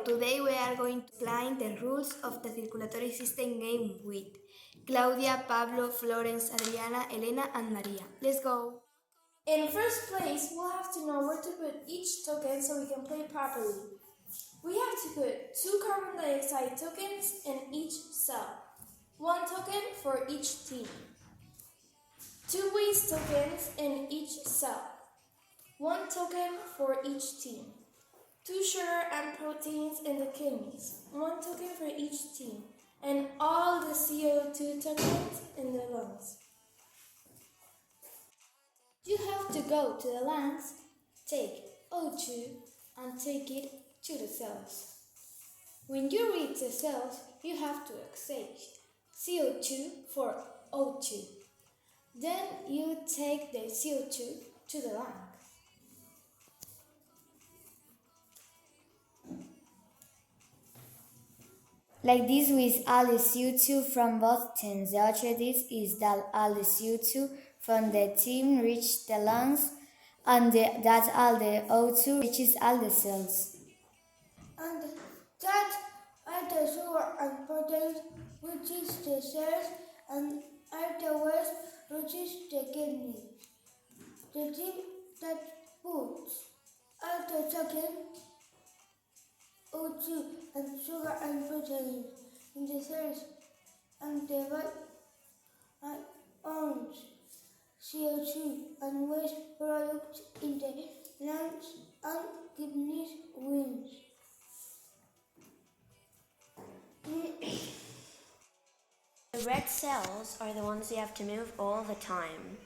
today we are going to explain the rules of the circulatory system game with Claudia, Pablo, Florence, Adriana, Elena and María. Let's go! In first place, we'll have to know where to put each token so we can play properly. We have to put 2 carbon dioxide tokens in each cell, 1 token for each team. 2 waste tokens in each cell, 1 token for each team. 2 sugar and proteins in the kidneys, 1 token for each team, and all the CO2 tokens in the lungs. You have to go to the lungs, take O2 and take it to the cells. When you reach the cells, you have to exchange CO2 for O2. Then you take the CO2 to the lung. Like this with all the CO2 from both teams. The objective is that all the CO2 from the team reach the lungs and that all the O2 reaches all the cells. And that all the sugar and proteins reaches the cells and all the waste reaches the kidney. The team that puts all the tokens, O2 and sugar and proteins in the cells and the owns CO2 and waste products in the lungs and kidneys wins. The red cells are the ones you have to move all the time.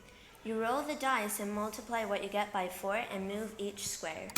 You roll the dice and multiply what you get by 4 and move each square.